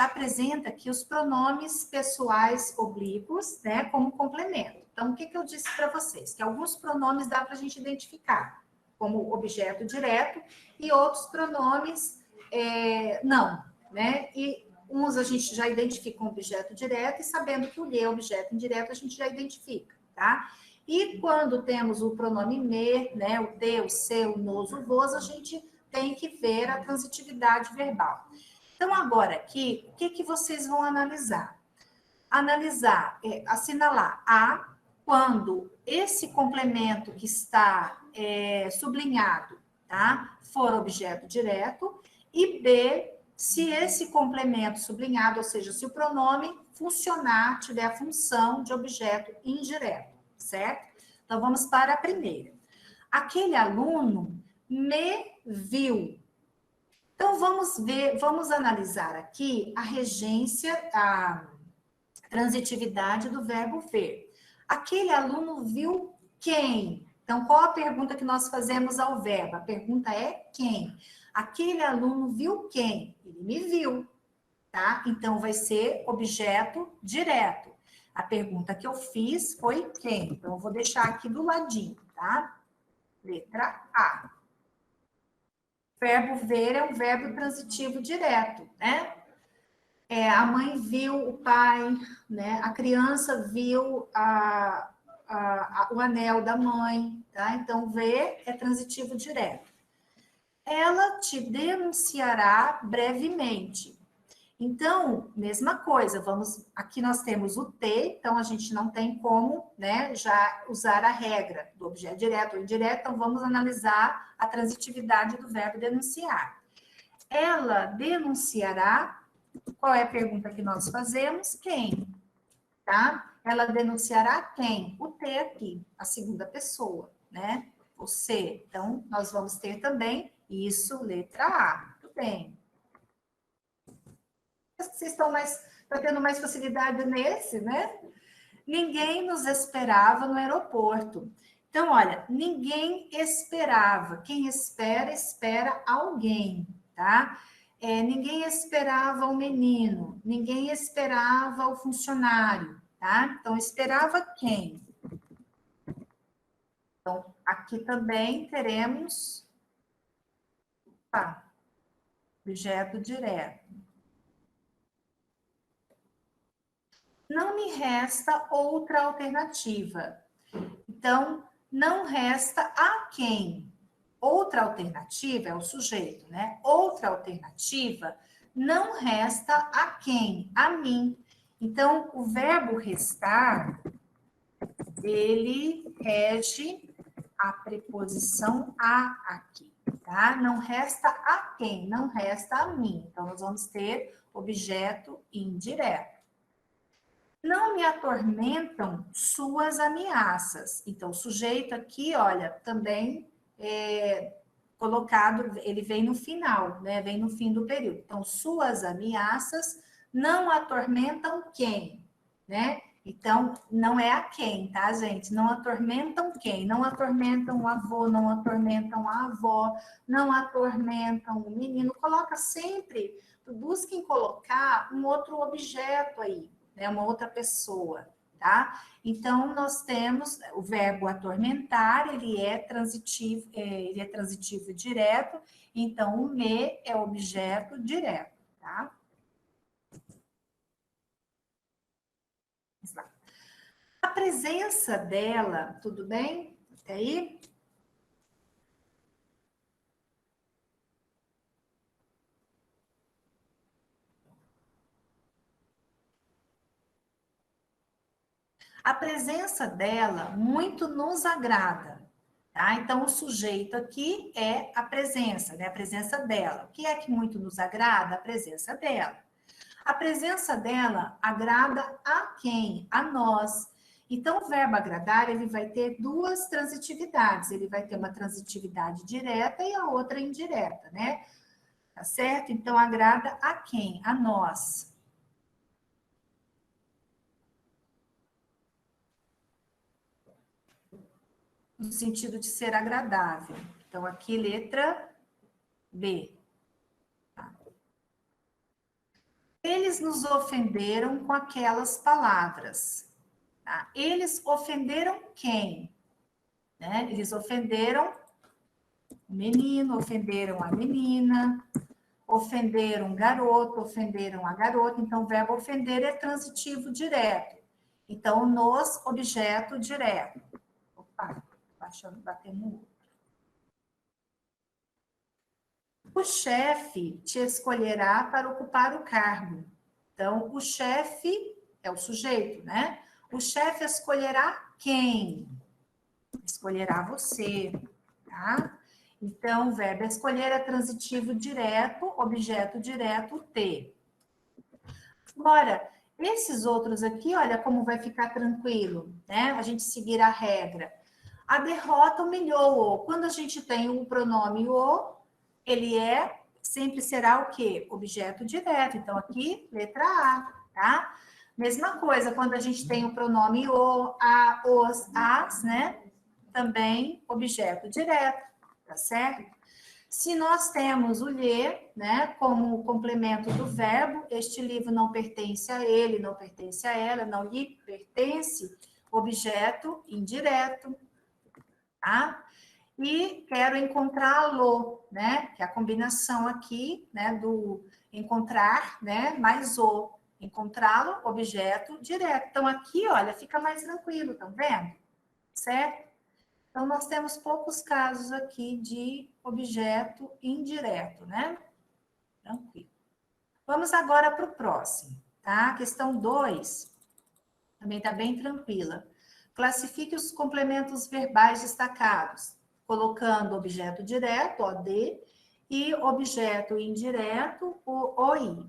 apresenta aqui os pronomes pessoais oblíquos, né, como complemento. Então, o que eu disse para vocês? Que alguns pronomes dá para a gente identificar como objeto direto e outros pronomes não, né? E Uns a gente já identifica um objeto direto, e sabendo que o lhe é objeto indireto, a gente já identifica, tá? E quando temos o pronome me, né, o te, o se, o nos, o vos, a gente tem que ver a transitividade verbal. Então, agora aqui, o que vocês vão analisar? Assinalar A, quando esse complemento que está sublinhado, tá, for objeto direto, e B, se esse complemento sublinhado, ou seja, se o pronome funcionar, tiver a função de objeto indireto, certo? Então, vamos para a primeira. Aquele aluno me viu. Então, vamos analisar aqui a regência, a transitividade do verbo ver. Aquele aluno viu quem? Então, qual a pergunta que nós fazemos ao verbo? A pergunta é quem? Aquele aluno viu quem? Ele me viu, tá? Então, vai ser objeto direto. A pergunta que eu fiz foi quem? Então, eu vou deixar aqui do ladinho, tá? Letra A. Verbo ver é um verbo transitivo direto, né? A mãe viu o pai, né? A criança viu o anel da mãe, tá? Então, ver é transitivo direto. Ela te denunciará brevemente. Então, mesma coisa, aqui nós temos o te, então a gente não tem como, né, já usar a regra do objeto direto ou indireto, então vamos analisar a transitividade do verbo denunciar. Ela denunciará, qual é a pergunta que nós fazemos? Quem? Tá? Ela denunciará quem? O te aqui, a segunda pessoa, né? Você. Então, nós vamos ter também isso, letra A. Tudo bem. Vocês estão tendo mais facilidade nesse, né? Ninguém nos esperava no aeroporto. Então, olha, ninguém esperava. Quem espera, espera alguém, tá? Ninguém esperava o menino, ninguém esperava o funcionário, tá? Então, esperava quem? Então, aqui também teremos objeto direto. Não me resta outra alternativa. Então, não resta a quem? Outra alternativa é o sujeito, né? Outra alternativa, não resta a quem? A mim. Então, o verbo restar, ele rege a preposição a aqui, tá? Não resta a quem? Não resta a mim. Então, nós vamos ter objeto indireto. Não me atormentam suas ameaças. Então, o sujeito aqui, olha, também colocado, ele vem no final, né? Vem no fim do período. Então, suas ameaças não atormentam quem, né? Então, não é a quem, tá, gente? Não atormentam quem? Não atormentam o avô, não atormentam a avó, não atormentam o menino. Coloca sempre, busquem colocar um outro objeto aí, né? Uma outra pessoa, tá? Então, nós temos o verbo atormentar, ele é transitivo direto, então o me é objeto direto, tá? Vamos lá. A presença dela, tudo bem? Até aí? A presença dela muito nos agrada, tá? Então, o sujeito aqui é a presença, né? A presença dela. O que é que muito nos agrada? A presença dela. A presença dela agrada a quem? A nós. Então, o verbo agradar, ele vai ter duas transitividades. Ele vai ter uma transitividade direta e a outra indireta, né? Tá certo? Então, agrada a quem? A nós. No sentido de ser agradável. Então, aqui, letra B. Tá? Eles nos ofenderam com aquelas palavras. Tá? Eles ofenderam quem? Né? Eles ofenderam o menino, ofenderam a menina, ofenderam um garoto, ofenderam a garota. Então, o verbo ofender é transitivo direto. Então, nos, objeto direto. Opa, bateu no outro. O chefe te escolherá para ocupar o cargo. Então, o chefe é o sujeito, né? O chefe escolherá quem? Escolherá você, tá? Então, o verbo escolher é transitivo direto, objeto direto, ter. Agora, esses outros aqui, olha como vai ficar tranquilo, né? A gente seguir a regra. A derrota humilhou-o. Quando a gente tem o pronome o, ele sempre será o quê? Objeto direto. Então, aqui, letra A, tá? Mesma coisa, quando a gente tem o pronome o, a, os, as, né? Também objeto direto, tá certo? Se nós temos o lhe, né, como complemento do verbo, este livro não pertence a ele, não pertence a ela, não lhe pertence, objeto indireto, tá? E quero encontrá-lo, né, que é a combinação aqui, né, do encontrar, né, mais o. Encontrá-lo, objeto direto. Então, aqui, olha, fica mais tranquilo, tá vendo? Certo? Então, nós temos poucos casos aqui de objeto indireto, né? Tranquilo. Vamos agora para o próximo, tá? Questão 2, também está bem tranquila. Classifique os complementos verbais destacados, colocando objeto direto, OD, e objeto indireto, o OI.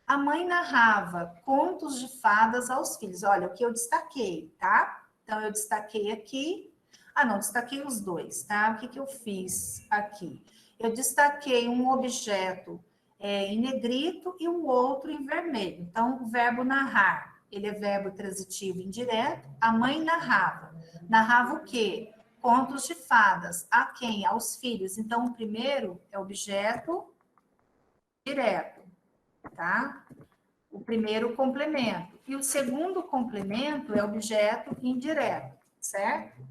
A mãe narrava contos de fadas aos filhos. Olha, o que eu destaquei, tá? Então, eu destaquei aqui. Ah, não, destaquei os dois, tá? O que, que eu fiz aqui? Eu destaquei um objeto em negrito e um outro em vermelho. Então, o verbo narrar, ele é verbo transitivo indireto. A mãe narrava. Narrava o quê? Contos de fadas. A quem? Aos filhos. Então, o primeiro é objeto direto, tá? O primeiro complemento. E o segundo complemento é objeto indireto, certo?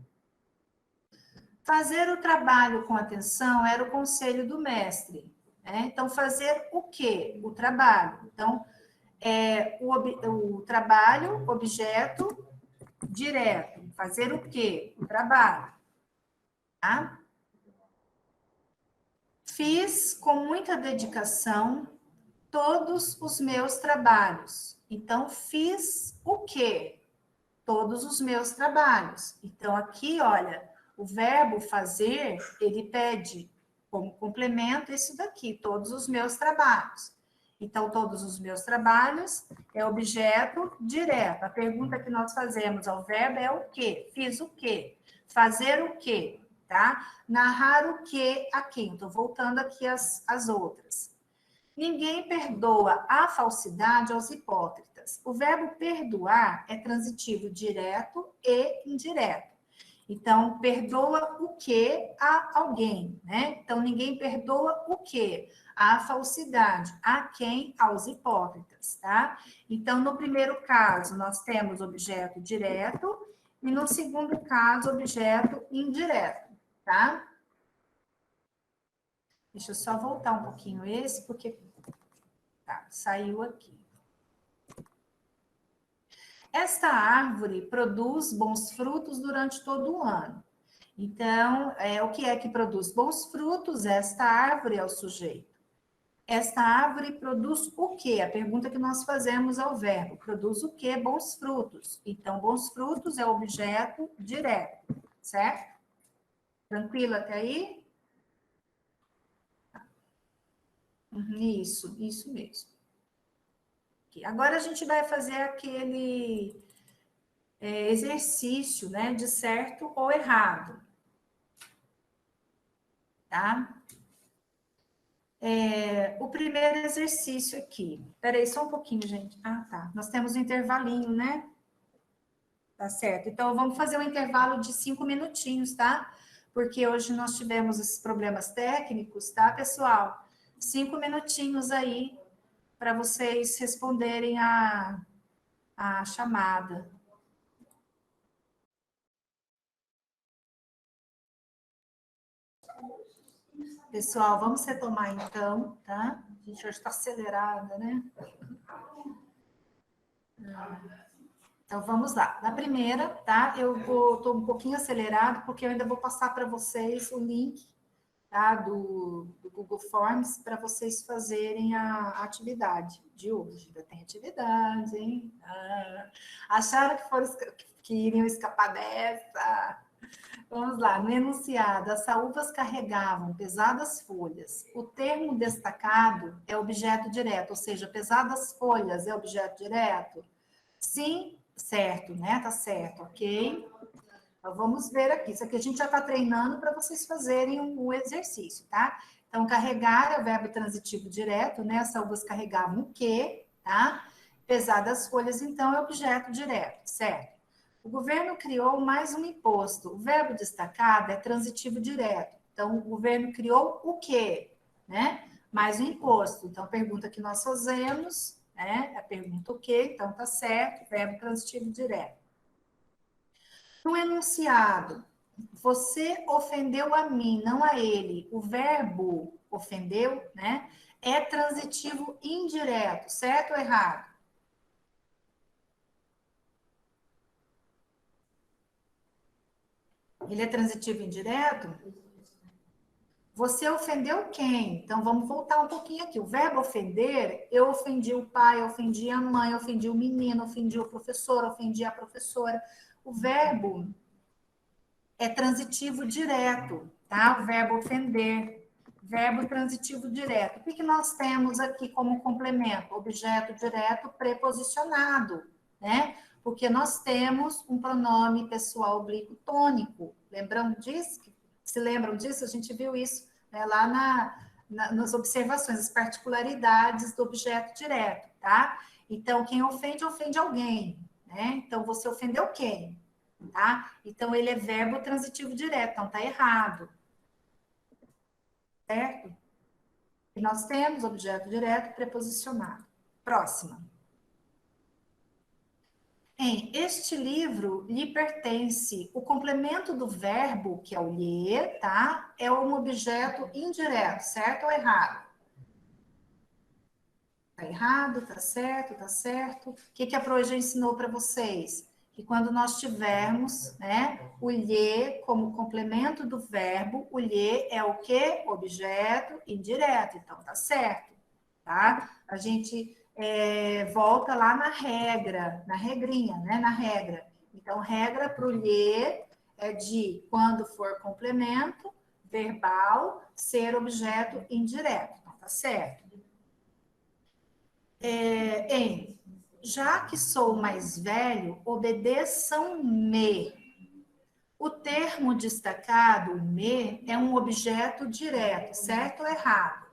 Fazer o trabalho com atenção era o conselho do mestre. Né? Então, fazer o quê? O trabalho. Então, o trabalho, objeto direto. Fazer o quê? O trabalho. Tá? Fiz com muita dedicação todos os meus trabalhos. Então, fiz o quê? Todos os meus trabalhos. Então, aqui, olha, o verbo fazer, ele pede como complemento isso daqui, todos os meus trabalhos. Então, todos os meus trabalhos é objeto direto. A pergunta que nós fazemos ao verbo é o quê? Fiz o quê? Fazer o quê? Tá? Narrar o quê a quem? Estou voltando aqui as outras. Ninguém perdoa a falsidade aos hipócritas. O verbo perdoar é transitivo direto e indireto. Então, perdoa o que a alguém, né? Então, ninguém perdoa o que? A falsidade. A quem? Aos hipócritas, tá? Então, no primeiro caso, nós temos objeto direto e no segundo caso, objeto indireto, tá? Deixa eu só voltar um pouquinho esse, porque tá, saiu aqui. Esta árvore produz bons frutos durante todo o ano. Então, o que é que produz bons frutos? Esta árvore é o sujeito. Esta árvore produz o quê? A pergunta que nós fazemos ao verbo. Produz o quê? Bons frutos. Então, bons frutos é objeto direto, certo? Tranquilo até aí? Isso mesmo. Agora a gente vai fazer aquele exercício, né, de certo ou errado, tá? O primeiro exercício aqui. Peraí, só um pouquinho, gente. Ah, tá. Nós temos um intervalinho, né? Tá certo. Então, vamos fazer um intervalo de 5 minutinhos, tá? Porque hoje nós tivemos esses problemas técnicos, tá, pessoal? 5 minutinhos aí para vocês responderem a chamada. Pessoal, vamos retomar então, tá? A gente hoje está acelerada, né? Então, vamos lá. Na primeira, tá? Estou um pouquinho acelerado, porque eu ainda vou passar para vocês o link, tá? Do Google Forms, para vocês fazerem a atividade de hoje. Ainda tem atividade, hein? Acharam que iriam escapar dessa? Vamos lá, no enunciado, as saúvas carregavam pesadas folhas. O termo destacado é objeto direto, ou seja, pesadas folhas é objeto direto? Sim, certo, né? Tá certo, ok? Então, vamos ver aqui. Isso aqui a gente já está treinando para vocês fazerem o exercício, tá? Então, carregar é o verbo transitivo direto, né? As saúvas carregavam o quê, tá? Pesadas folhas, então, é objeto direto, certo? O governo criou mais um imposto. O verbo destacado é transitivo direto. Então, o governo criou o quê? Né? Mais um imposto. Então, a pergunta que nós fazemos, né? A pergunta o quê? Então, tá certo. Verbo transitivo direto. No enunciado, você ofendeu a mim, não a ele. O verbo ofendeu, né? É transitivo indireto, certo ou errado? Ele é transitivo indireto? Você ofendeu quem? Então, vamos voltar um pouquinho aqui. O verbo ofender, eu ofendi o pai, eu ofendi a mãe, eu ofendi o menino, ofendi o professor, ofendi a professora. O verbo é transitivo direto, tá? O verbo ofender, verbo transitivo direto. O que nós temos aqui como complemento? Objeto direto preposicionado, né? Porque nós temos um pronome pessoal oblíquo tônico. Lembram disso? Se lembram disso? A gente viu isso, né, lá nas observações, as particularidades do objeto direto, tá? Então, quem ofende, ofende alguém, né? Então, você ofendeu quem? Tá? Então, ele é verbo transitivo direto, então tá errado. Certo? E nós temos objeto direto preposicionado. Próxima. Este livro lhe pertence. O complemento do verbo, que é o lhe, tá? É um objeto indireto, certo ou errado? Tá errado, tá certo, tá certo. O que a Pro já ensinou para vocês? Que quando nós tivermos, né, o lhe como complemento do verbo, o lhe é o quê? Objeto indireto. Então, tá certo, tá? A gente volta lá na regra, na regrinha, né, na regra. Então, regra para o lhe é de quando for complemento verbal, ser objeto indireto. Então, tá certo. Já que sou mais velho, obedeçam-me. O termo destacado, me, é um objeto direto, certo ou errado?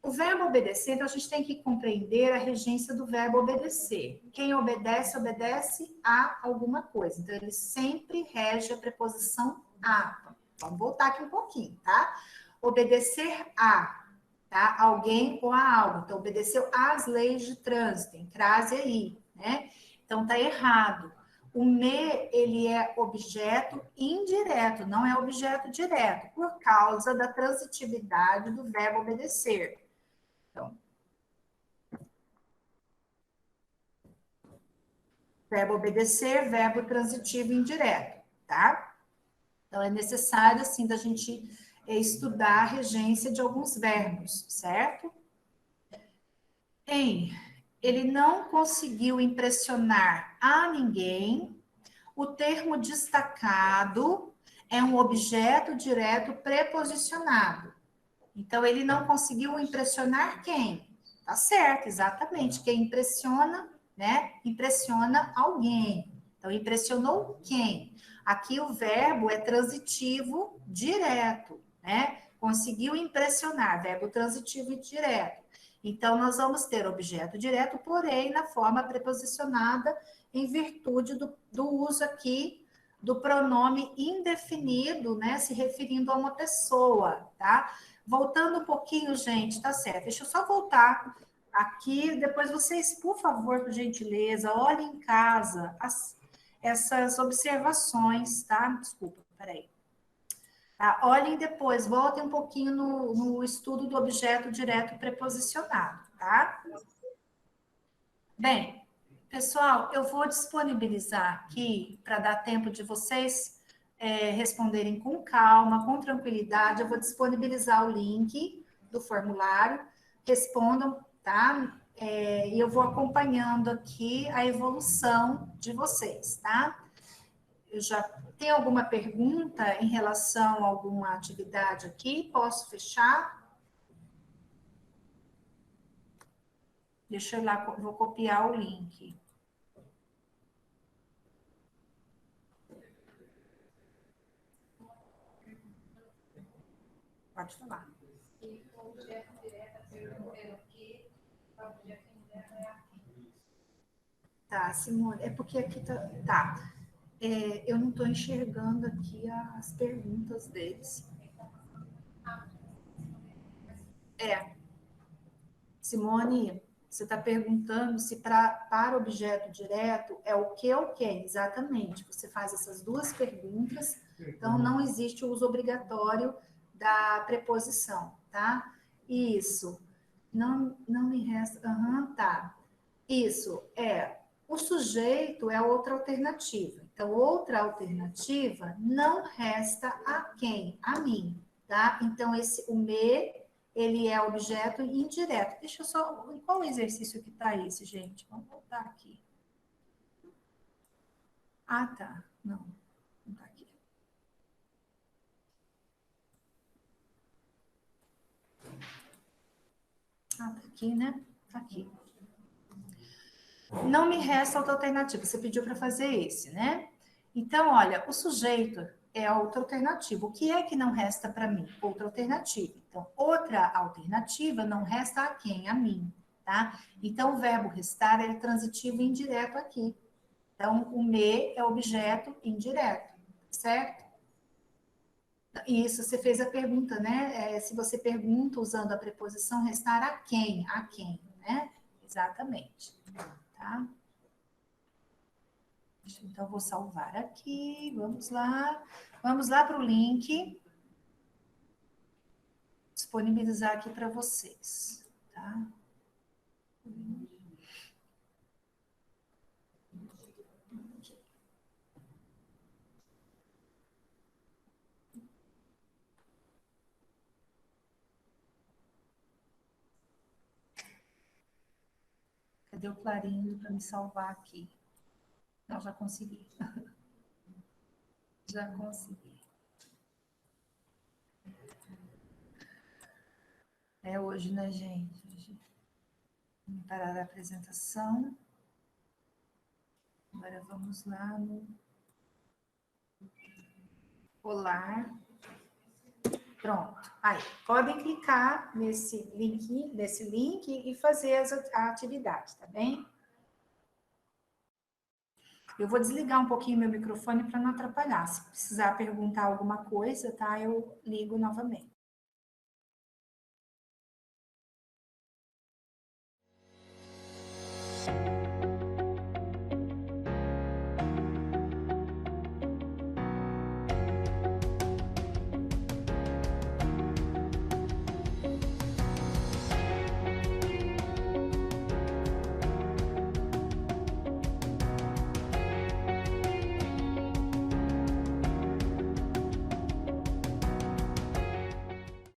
O verbo obedecer, então a gente tem que compreender a regência do verbo obedecer. Quem obedece, obedece a alguma coisa. Então, ele sempre rege a preposição a. Vamos voltar aqui um pouquinho, tá? Obedecer a, tá? Alguém ou a algo. Então, obedeceu às leis de trânsito, tem crase aí, né? Então, tá errado. O me, ele é objeto indireto, não é objeto direto, por causa da transitividade do verbo obedecer. Então, verbo obedecer, verbo transitivo indireto, tá? Então, é necessário, assim, da gente estudar a regência de alguns verbos, certo? Ele não conseguiu impressionar a ninguém. O termo destacado é um objeto direto preposicionado. Então, ele não conseguiu impressionar quem? Tá certo, exatamente. Quem impressiona, né? Impressiona alguém. Então, impressionou quem? Aqui o verbo é transitivo direto, né? Conseguiu impressionar, verbo transitivo direto. Então, nós vamos ter objeto direto, porém, na forma preposicionada, em virtude do uso aqui do pronome indefinido, né? Se referindo a uma pessoa, tá? Voltando um pouquinho, gente, tá certo. Deixa eu só voltar aqui, depois vocês, por favor, por gentileza, olhem em casa essas observações, tá? Desculpa, peraí. Tá? Olhem depois, voltem um pouquinho no estudo do objeto direto preposicionado, tá? Bem, pessoal, eu vou disponibilizar aqui, para dar tempo de vocês responderem com calma, com tranquilidade, eu vou disponibilizar o link do formulário, respondam, tá? E eu vou acompanhando aqui a evolução de vocês, tá? Eu já tem alguma pergunta em relação a alguma atividade aqui? Posso fechar? Deixa eu ir lá, vou copiar o link. Pode falar. Tá, Simone, é porque aqui tá. Eu não estou enxergando aqui as perguntas deles. Simone, você está perguntando se para objeto direto é o que ou quem? Exatamente. Você faz essas duas perguntas, então não existe o uso obrigatório da preposição, tá? Isso. Não me resta. Tá. Isso o sujeito é outra alternativa. Então, outra alternativa não resta a quem? A mim, tá? Então, o me, ele é objeto indireto. Deixa eu só... Qual o exercício que tá esse, gente? Vamos voltar aqui. Ah, tá. Não tá aqui. Ah, tá aqui, né? Tá aqui. Não me resta outra alternativa. Você pediu para fazer esse, né? Então, olha, o sujeito é outra alternativa. O que é que não resta para mim? Outra alternativa. Então, outra alternativa não resta a quem? A mim, tá? Então, o verbo restar é transitivo indireto aqui. Então, o me é objeto indireto, certo? Isso, você fez a pergunta, né? Se você pergunta usando a preposição restar a quem? A quem, né? Exatamente, tá? Então, vou salvar aqui, vamos lá. Vamos lá para o link. Disponibilizar aqui para vocês, tá? Cadê o clarinho para me salvar aqui? Não, já consegui. Já consegui. É hoje, né, gente? Vamos parar a apresentação. Agora vamos lá no Olá. Pronto. Aí, podem clicar nesse link e fazer a atividade, tá bem? Eu vou desligar um pouquinho meu microfone para não atrapalhar. Se precisar perguntar alguma coisa, tá? Eu ligo novamente.